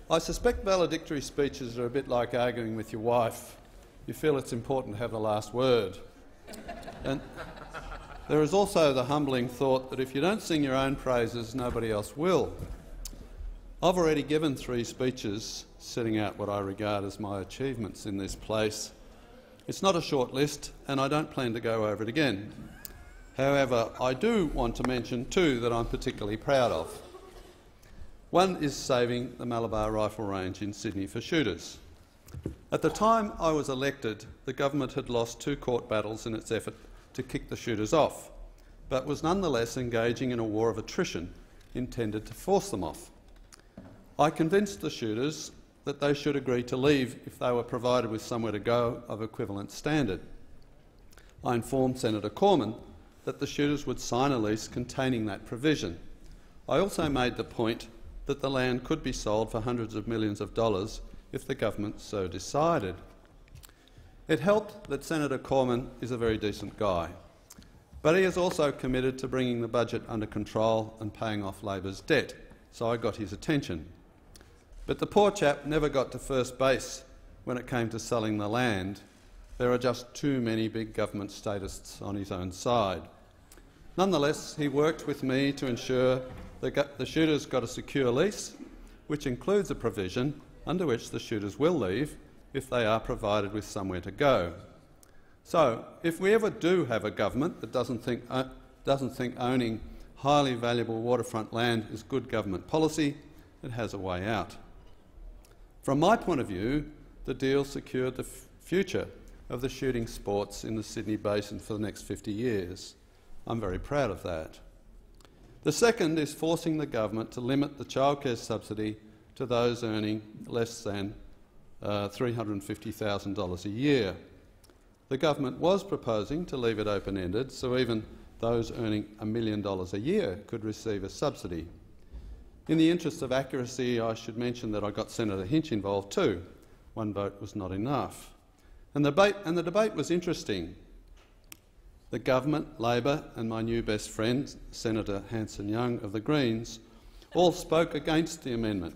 I suspect valedictory speeches are a bit like arguing with your wife. You feel it's important to have the last word. And there is also the humbling thought that if you don't sing your own praises, nobody else will. I've already given 3 speeches setting out what I regard as my achievements in this place. It's not a short list, and I don't plan to go over it again. However, I do want to mention 2 that I'm particularly proud of. One is saving the Malabar Rifle Range in Sydney for shooters. At the time I was elected, the government had lost 2 court battles in its effort to kick the shooters off, but was nonetheless engaging in a war of attrition intended to force them off. I convinced the shooters that they should agree to leave if they were provided with somewhere to go of equivalent standard. I informed Senator Cormann that the shooters would sign a lease containing that provision. I also made the point that the land could be sold for hundreds of millions of dollars if the government so decided. It helped that Senator Cormann is a very decent guy, but he is also committed to bringing the budget under control and paying off Labor's debt, so I got his attention. But the poor chap never got to first base when it came to selling the land. There are just too many big government statists on his own side. Nonetheless, he worked with me to ensure the shooters got a secure lease, which includes a provision under which the shooters will leave if they are provided with somewhere to go. So, if we ever do have a government that doesn't think owning highly valuable waterfront land is good government policy, it has a way out. From my point of view, the deal secured the future of the shooting sports in the Sydney Basin for the next 50 years. I'm very proud of that. The second is forcing the government to limit the childcare subsidy to those earning less than $350,000 a year. The government was proposing to leave it open-ended, so even those earning $1 million a year could receive a subsidy. In the interest of accuracy, I should mention that I got Senator Hinch involved too. 1 vote was not enough. And the debate was interesting. The government, Labor and my new best friend, Senator Hanson-Young of the Greens, all spoke against the amendment.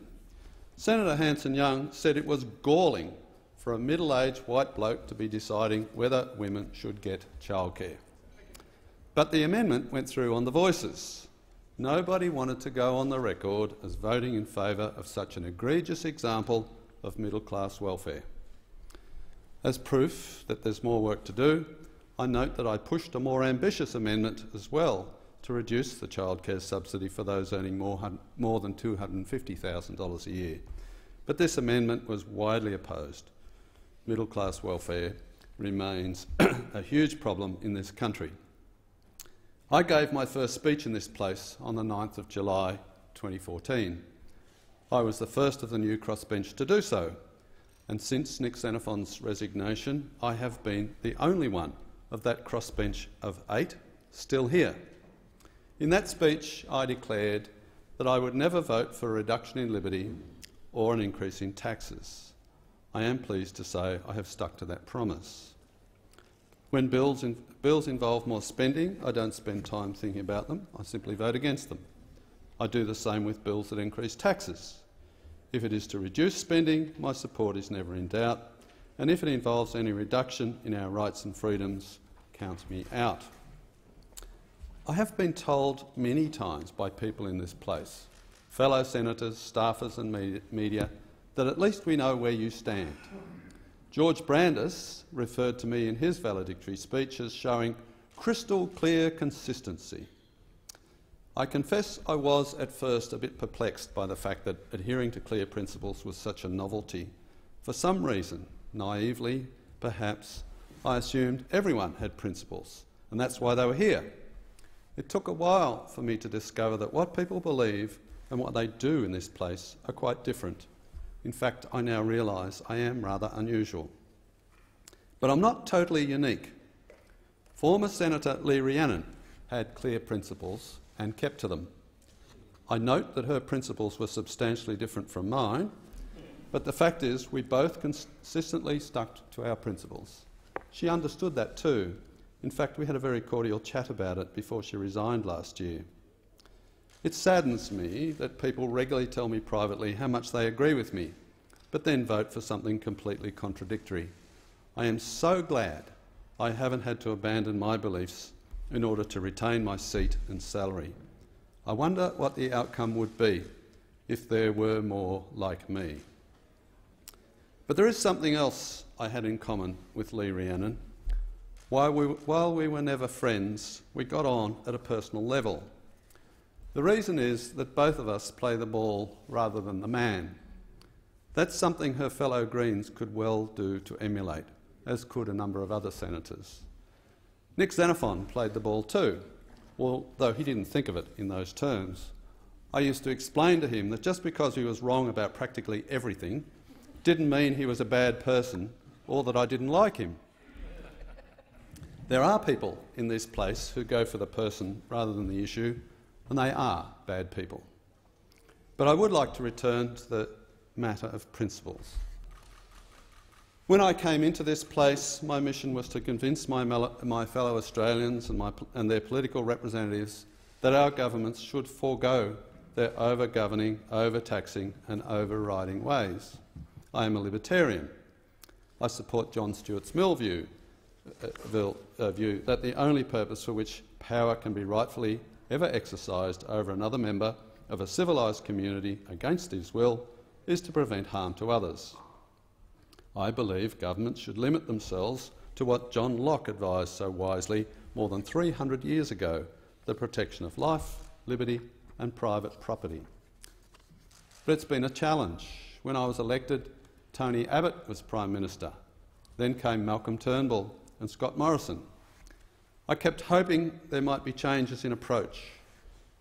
Senator Hanson-Young said it was galling for a middle-aged white bloke to be deciding whether women should get childcare. But the amendment went through on the voices. Nobody wanted to go on the record as voting in favour of such an egregious example of middle-class welfare. As proof that there's more work to do, I note that I pushed a more ambitious amendment as well to reduce the childcare subsidy for those earning more than $250,000 a year. But this amendment was widely opposed. Middle-class welfare remains a huge problem in this country. I gave my first speech in this place on the 9th of July 2014. I was the first of the new crossbench to do so, and since Nick Xenophon's resignation, I have been the only one of that crossbench of 8 still here. In that speech, I declared that I would never vote for a reduction in liberty or an increase in taxes. I am pleased to say I have stuck to that promise. When bills involve more spending, I don't spend time thinking about them. I simply vote against them. I do the same with bills that increase taxes. If it is to reduce spending, my support is never in doubt, and if it involves any reduction in our rights and freedoms, count me out. I have been told many times by people in this place, fellow senators, staffers and media, that at least we know where you stand. George Brandis referred to me in his valedictory speech as showing crystal clear consistency. I confess I was at first a bit perplexed by the fact that adhering to clear principles was such a novelty. For some reason, naively perhaps, I assumed everyone had principles, and that's why they were here. It took a while for me to discover that what people believe and what they do in this place are quite different. In fact, I now realise I am rather unusual. But I'm not totally unique. Former Senator Lee Rhiannon had clear principles and kept to them. I note that her principles were substantially different from mine, but the fact is we both consistently stuck to our principles. She understood that too. In fact, we had a very cordial chat about it before she resigned last year. It saddens me that people regularly tell me privately how much they agree with me, but then vote for something completely contradictory. I am so glad I haven't had to abandon my beliefs in order to retain my seat and salary. I wonder what the outcome would be if there were more like me. But there is something else I had in common with Lee Rhiannon. While we were never friends, we got on at a personal level. The reason is that both of us play the ball rather than the man. That's something her fellow Greens could well do to emulate, as could a number of other senators. Nick Xenophon played the ball too, although he didn't think of it in those terms. I used to explain to him that just because he was wrong about practically everything didn't mean he was a bad person or that I didn't like him. There are people in this place who go for the person rather than the issue, and they are bad people. But I would like to return to the matter of principles. When I came into this place, my mission was to convince my fellow Australians and their political representatives that our governments should forego their over-governing, over-taxing and overriding ways. I am a Libertarian. I support John Stuart Mill's view that the only purpose for which power can be rightfully ever exercised over another member of a civilised community against his will is to prevent harm to others. I believe governments should limit themselves to what John Locke advised so wisely more than 300 years ago, the protection of life, liberty and private property. But it's been a challenge. When I was elected, Tony Abbott was Prime Minister. Then came Malcolm Turnbull and Scott Morrison. I kept hoping there might be changes in approach.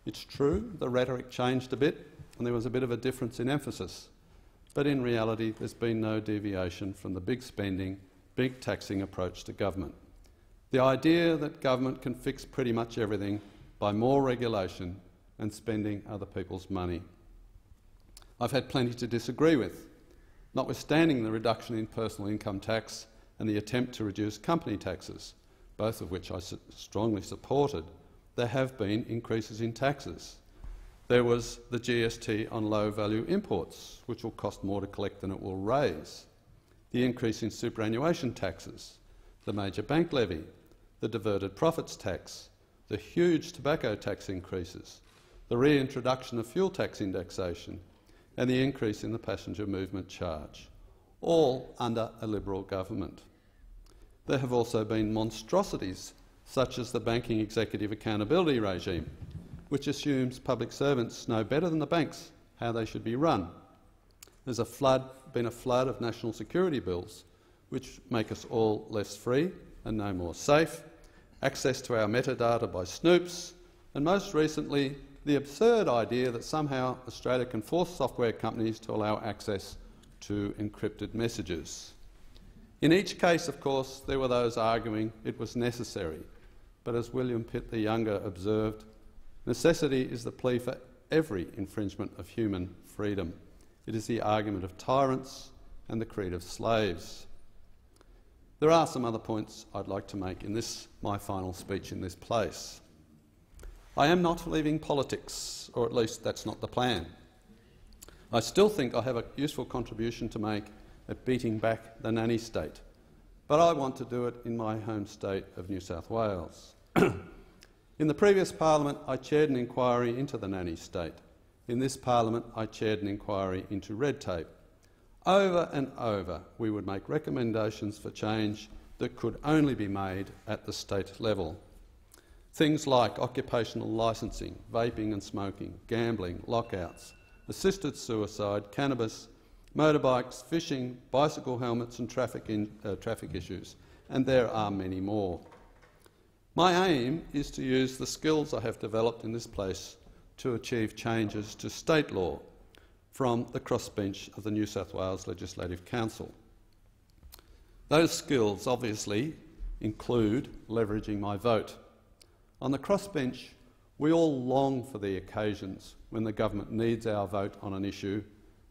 It's true, the rhetoric changed a bit and there was a bit of a difference in emphasis. But in reality, there's been no deviation from the big spending, big taxing approach to government. The idea that government can fix pretty much everything by more regulation and spending other people's money. I've had plenty to disagree with. Notwithstanding the reduction in personal income tax and the attempt to reduce company taxes, both of which I strongly supported, there have been increases in taxes. There was the GST on low-value imports, which will cost more to collect than it will raise, the increase in superannuation taxes, the major bank levy, the diverted profits tax, the huge tobacco tax increases, the reintroduction of fuel tax indexation, and the increase in the passenger movement charge, all under a Liberal government. There have also been monstrosities, such as the banking executive accountability regime, which assumes public servants know better than the banks how they should be run. There's been a flood of national security bills, which make us all less free and no more safe, access to our metadata by snoops, and most recently, the absurd idea that somehow Australia can force software companies to allow access to encrypted messages. In each case, of course, there were those arguing it was necessary, but as William Pitt the Younger observed, necessity is the plea for every infringement of human freedom. It is the argument of tyrants and the creed of slaves. There are some other points I'd like to make in my final speech in this place. I am not leaving politics, or at least that's not the plan. I still think I have a useful contribution to make at beating back the nanny state, but I want to do it in my home state of New South Wales. In the previous parliament, I chaired an inquiry into the nanny state. In this parliament, I chaired an inquiry into red tape. Over and over, we would make recommendations for change that could only be made at the state level. Things like occupational licensing, vaping and smoking, gambling, lockouts, assisted suicide, cannabis, motorbikes, fishing, bicycle helmets and traffic issues, and there are many more. My aim is to use the skills I have developed in this place to achieve changes to state law from the crossbench of the New South Wales Legislative Council. Those skills obviously include leveraging my vote. On the crossbench, we all long for the occasions when the government needs our vote on an issue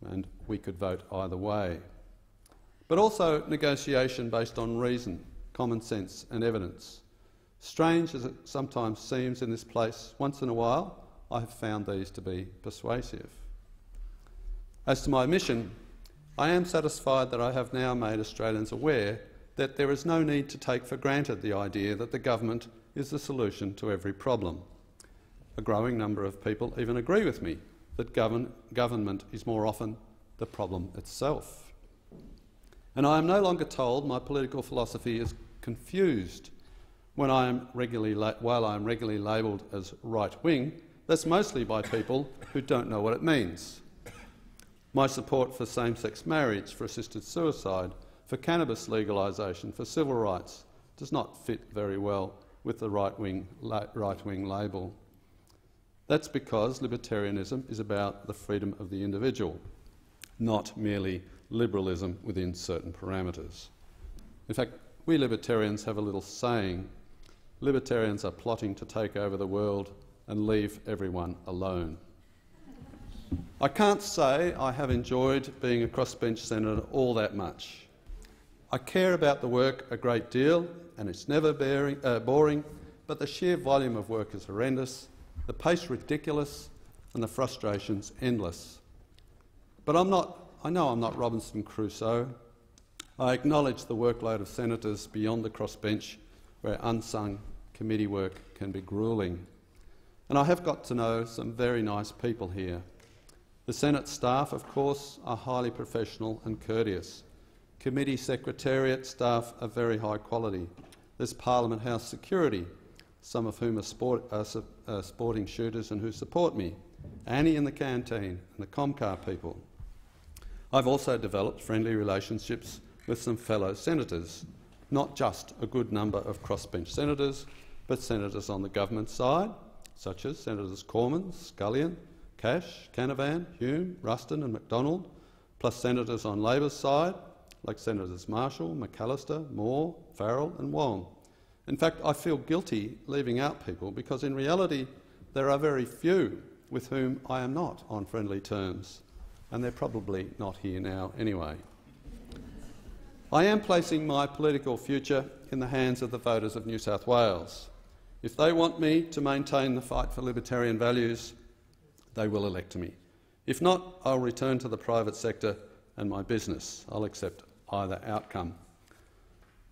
and we could vote either way. But also negotiation based on reason, common sense and evidence. Strange as it sometimes seems in this place, once in a while I have found these to be persuasive. As to my mission, I am satisfied that I have now made Australians aware that there is no need to take for granted the idea that the government is the solution to every problem. A growing number of people even agree with me that government is more often the problem itself. And I am no longer told my political philosophy is confused while I am regularly labelled as right-wing. That's mostly by people who don't know what it means. My support for same-sex marriage, for assisted suicide, for cannabis legalisation, for civil rights does not fit very well with the right-wing label. That's because libertarianism is about the freedom of the individual, not merely liberalism within certain parameters. In fact, we libertarians have a little saying: libertarians are plotting to take over the world and leave everyone alone. I can't say I have enjoyed being a crossbench senator all that much. I care about the work a great deal, and it's never boring, but the sheer volume of work is horrendous, the pace ridiculous, and the frustrations endless. But I know I'm not Robinson Crusoe. I acknowledge the workload of senators beyond the crossbench, where unsung committee work can be gruelling. And I have got to know some very nice people here. The Senate staff, of course, are highly professional and courteous. Committee secretariat staff are very high quality. There's Parliament House security, some of whom are sporting shooters and who support me. Annie in the canteen and the Comcar people. I've also developed friendly relationships with some fellow senators, not just a good number of crossbench senators, but senators on the government side, such as Senators Cormann, Scullion, Cash, Canavan, Hume, Ruston and McDonald, plus senators on Labor's side, like Senators Marshall, McAllister, Moore, Farrell and Wong. In fact, I feel guilty leaving out people because in reality there are very few with whom I am not on friendly terms, and they're probably not here now anyway. I am placing my political future in the hands of the voters of New South Wales. If they want me to maintain the fight for libertarian values, they will elect me. If not, I'll return to the private sector and my business. I'll accept either outcome.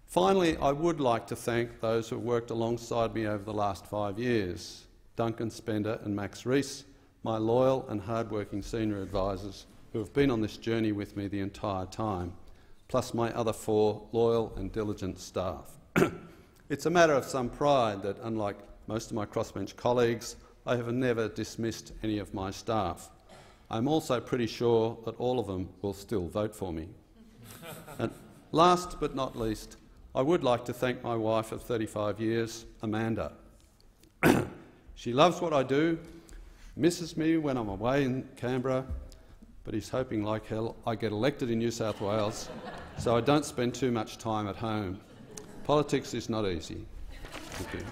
Finally, I would like to thank those who have worked alongside me over the last 5 years: Duncan Spender and Max Rees, my loyal and hard-working senior advisors who have been on this journey with me the entire time, plus my other 4 loyal and diligent staff. It's a matter of some pride that, unlike most of my crossbench colleagues, I have never dismissed any of my staff. I'm also pretty sure that all of them will still vote for me. And last but not least, I would like to thank my wife of 35 years, Amanda. She loves what I do, misses me when I'm away in Canberra, but is hoping like hell I get elected in New South Wales so I don't spend too much time at home. Politics is not easy. Thank you.